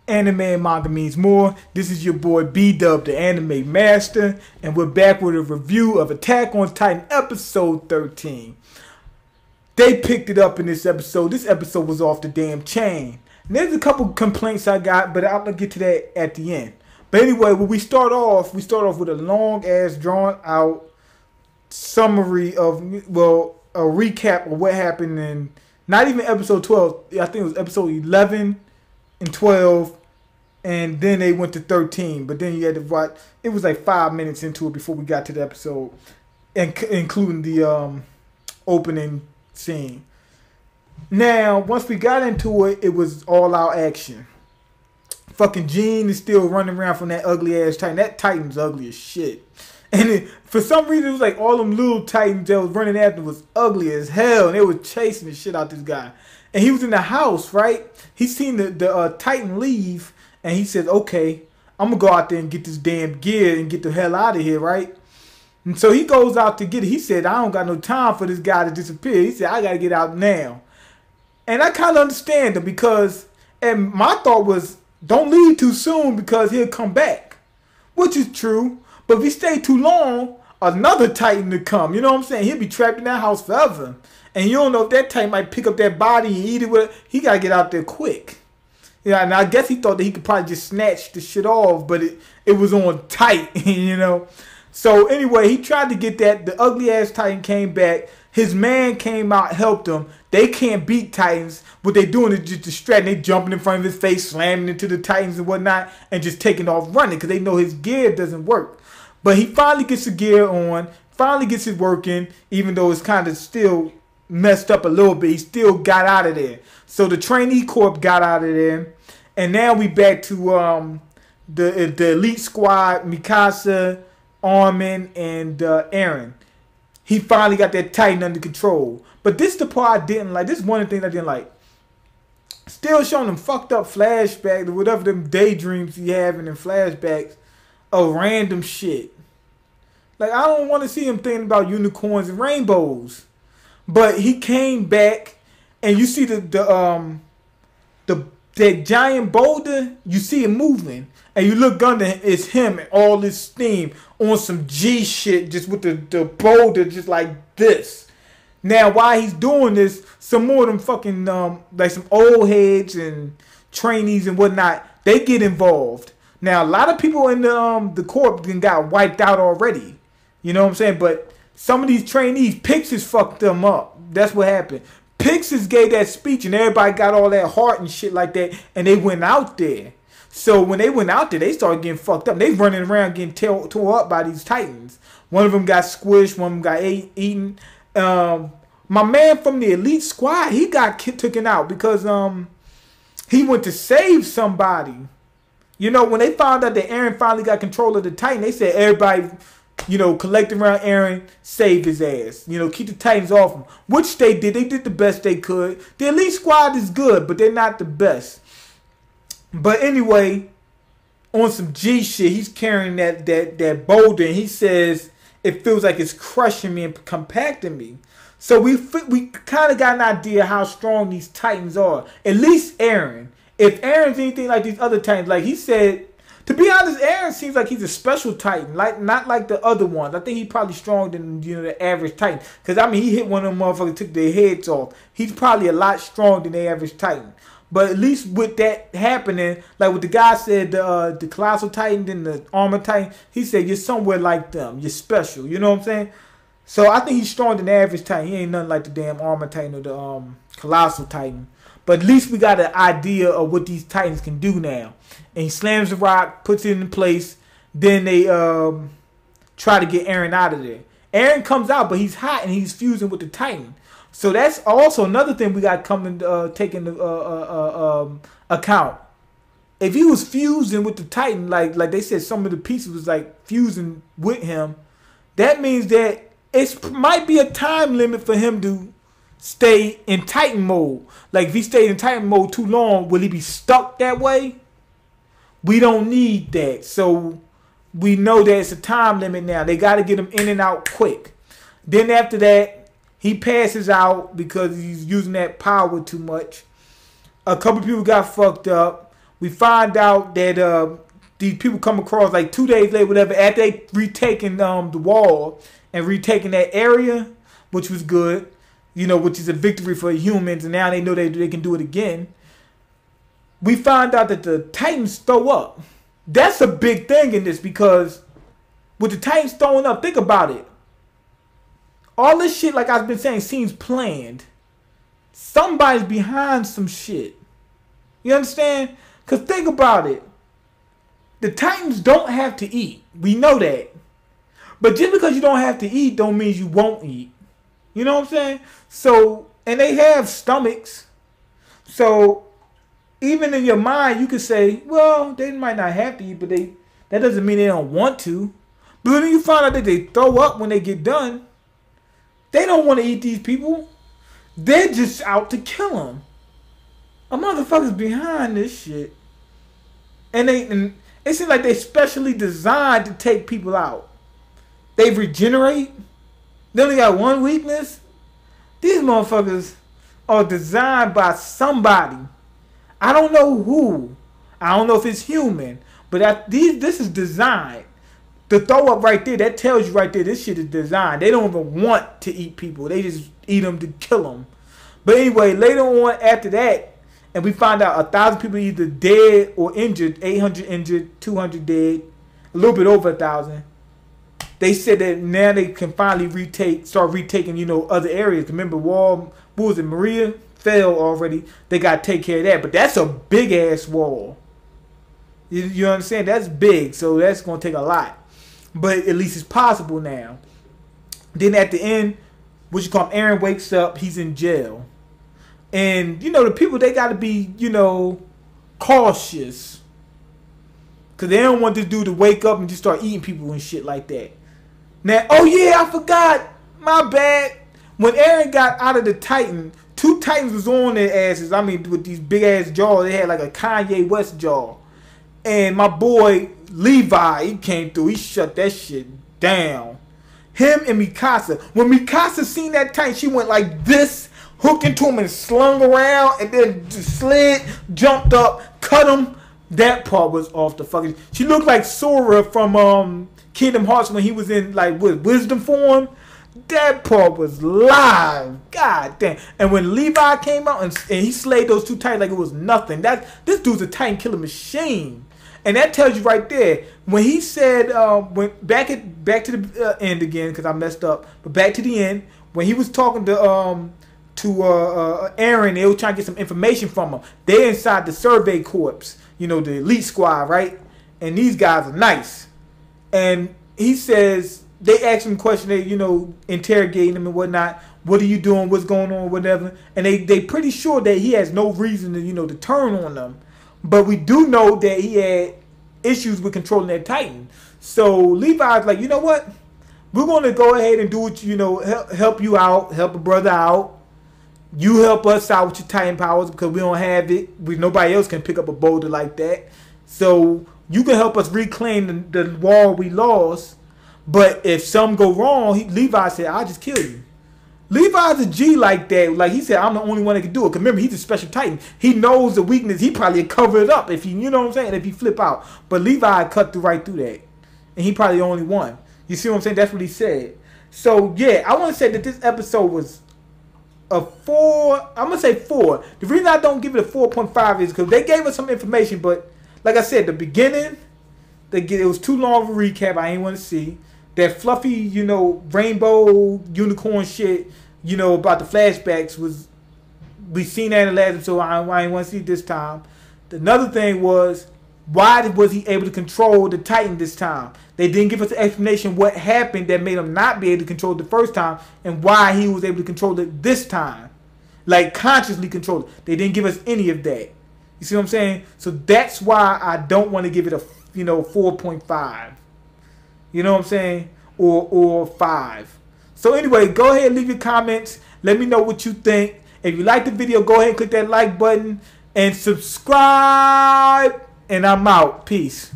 Anime and manga means more. This is your boy B-Dub, the anime master, and we're back with a review of Attack on Titan episode 13. They picked it up in this episode. This episode was off the damn chain. And there's a couple complaints I got, but I'll get to that at the end. But anyway, when we start off with a long ass drawn out summary of, well, a recap of what happened in not even episode 12. I think it was episode 11 and 12, and then they went to 13. But then you had to watch. It was like 5 minutes into it before we got to the episode, including the opening scene. Now, once we got into it, it was all out action. Fucking Jean is still running around from that ugly ass Titan. That Titan's ugly as shit. And for some reason, it was like all them little Titans that was running after was ugly as hell. And they were chasing the shit out this guy. And he was in the house, right? He seen the Titan leave. And he said, okay, I'm going to go out there and get this damn gear and get the hell out of here, right? And so he goes out to get it. He said, I don't got no time for this guy to disappear. He said, I got to get out now. And I kind of understand him because, and my thought was, don't leave too soon because he'll come back. Which is true. But if he stay too long, another Titan to come. You know what I'm saying? He'll be trapped in that house forever. And you don't know if that Titan might pick up that body and eat it with. He got to get out there quick. Yeah, and I guess he thought that he could probably just snatch the shit off. But it was on tight, you know. So anyway, he tried to get that. The ugly ass Titan came back. His man came out, helped him. They can't beat Titans. What they doing is just distracting. They jumping in front of his face, slamming into the Titans and whatnot, and just taking off running because they know his gear doesn't work. But he finally gets the gear on, finally gets it working, even though it's kind of still messed up a little bit. He still got out of there. So the trainee corps got out of there. And now we back to the elite squad, Mikasa, Armin, and Eren. He finally got that Titan under control. But this is the part I didn't like. This is one of the things I didn't like. Still showing them fucked up flashbacks or whatever them daydreams he having in flashbacks of random shit. Like, I don't want to see him thinking about unicorns and rainbows. But he came back and you see that giant boulder, you see it moving. And you look under, it's him and all this steam on some G shit, just with the boulder just like this. Now, while he's doing this, some more of them fucking, like some old heads and trainees and whatnot, they get involved. Now, a lot of people in the corps got wiped out already. You know what I'm saying? But some of these trainees, Pixis fucked them up. That's what happened. Pixis gave that speech and everybody got all that heart and shit like that, and they went out there. So when they went out there, they started getting fucked up. They running around getting tore up by these Titans. One of them got squished. One of them got eaten. My man from the elite squad, he got taken out because he went to save somebody. You know, when they found out that Eren finally got control of the Titan, they said everybody, you know, collect around Eren, save his ass. You know, keep the Titans off him. Which they did. They did the best they could. The elite squad is good, but they're not the best. But anyway, on some G shit, he's carrying that boulder, and he says it feels like it's crushing me and compacting me. So we kind of got an idea how strong these Titans are. At least Eren. If Eren's anything like these other Titans, like he said, to be honest, Eren seems like he's a special Titan, like not like the other ones. I think he's probably stronger than, you know, the average Titan. Because I mean, he hit one of them motherfuckers, took their heads off. He's probably a lot stronger than the average Titan. But at least with that happening, like what the guy said, the Colossal Titan and the Armor Titan, he said, you're somewhere like them. You're special. You know what I'm saying? So I think he's stronger than the average Titan. He ain't nothing like the damn Armor Titan or the Colossal Titan. But at least we got an idea of what these Titans can do now. And he slams the rock, puts it in place. Then they try to get Eren out of there. Eren comes out, but he's hot and he's fusing with the Titan. So that's also another thing we got coming take into account. If he was fusing with the Titan, like they said, some of the pieces was like fusing with him, that means that it might be a time limit for him to stay in Titan mode. Like if he stayed in Titan mode too long, will he be stuck that way? We don't need that. So we know that it's a time limit now. They got to get him in and out quick. Then after that, he passes out because he's using that power too much. A couple people got fucked up. We find out that these people come across like 2 days later, whatever, after they retaking the wall and retaking that area, which was good, you know, which is a victory for humans, and now they know they can do it again. We find out that the Titans throw up. That's a big thing in this, because with the Titans throwing up, think about it. All this shit, like I've been saying, seems planned. Somebody's behind some shit. You understand? Because think about it. The Titans don't have to eat. We know that. But just because you don't have to eat don't mean you won't eat. You know what I'm saying? So, and they have stomachs. So, even in your mind, you could say, well, they might not have to eat, but that doesn't mean they don't want to. But when you find out that they throw up when they get done, they don't want to eat these people. They're just out to kill them. A motherfucker's behind this shit. And it seems like they specially designed to take people out. They regenerate. They only got one weakness. These motherfuckers are designed by somebody. I don't know who. I don't know if it's human. But this is designed. The throw up right there, that tells you right there, this shit is designed. They don't even want to eat people. They just eat them to kill them. But anyway, later on after that, and we find out 1,000 people either dead or injured, 800 injured, 200 dead, a little bit over 1,000. They said that now they can finally start retaking, you know, other areas. Remember, wall, what was it, Maria fell already. They got to take care of that. But that's a big ass wall. You understand? That's big, so that's going to take a lot. But at least it's possible now. Then at the end, what you call him, Aaron wakes up. He's in jail. And, you know, the people, they got to be, you know, cautious. Because they don't want this dude to wake up and just start eating people and shit like that. Now, oh yeah, I forgot. My bad. When Aaron got out of the Titan, 2 Titans was on their asses. I mean, with these big ass jaws. They had like a Kanye West jaw. And my boy Levi, he came through. He shut that shit down. Him and Mikasa. When Mikasa seen that Titan, she went like this, hooked into him and slung around, and then just slid, jumped up, cut him. That part was off the fucking. She looked like Sora from Kingdom Hearts when he was in like with wisdom form. That part was live. God damn. And when Levi came out and he slayed those 2 Titans like it was nothing. This dude's a Titan killer machine. And that tells you right there. When he said, when back to the end again, because I messed up, but back to the end, when he was talking to Aaron, they were trying to get some information from him. They're inside the survey corps, you know, the elite squad, right? And these guys are nice. And he says, they ask him questions, they, you know, interrogating him and whatnot. What are you doing? What's going on? Whatever. And they pretty sure that he has no reason to, you know, to turn on them. But we do know that he had issues with controlling that Titan. So Levi's like, you know what? We're going to go ahead and do what, you know, help you out, help a brother out. You help us out with your Titan powers because we don't have it. Nobody else can pick up a boulder like that. So you can help us reclaim the wall we lost. But if something go wrong, Levi said, I'll just kill you. Levi's a G like that. Like he said, I'm the only one that can do it. Because remember, he's a special Titan. He knows the weakness. He probably covered it up if he, you know what I'm saying, if he flip out. But Levi cut right through that. And he probably the only one. You see what I'm saying? That's what he said. So, yeah, I want to say that this episode was a 4. I'm going to say 4. The reason I don't give it a 4.5 is because they gave us some information. But, like I said, the beginning, it was too long of a recap. I ain't want to see. That fluffy, you know, rainbow unicorn shit, you know, about the flashbacks was, we seen that in the last episode, I ain't want to see it this time. Another thing was, why was he able to control the Titan this time? They didn't give us an explanation what happened that made him not be able to control it the first time and why he was able to control it this time. Like, consciously control it. They didn't give us any of that. You see what I'm saying? So that's why I don't want to give it a, you know, 4.5. You know what I'm saying? Or 5. So anyway, go ahead and leave your comments. Let me know what you think. If you like the video, go ahead and click that like button and subscribe. And I'm out. Peace.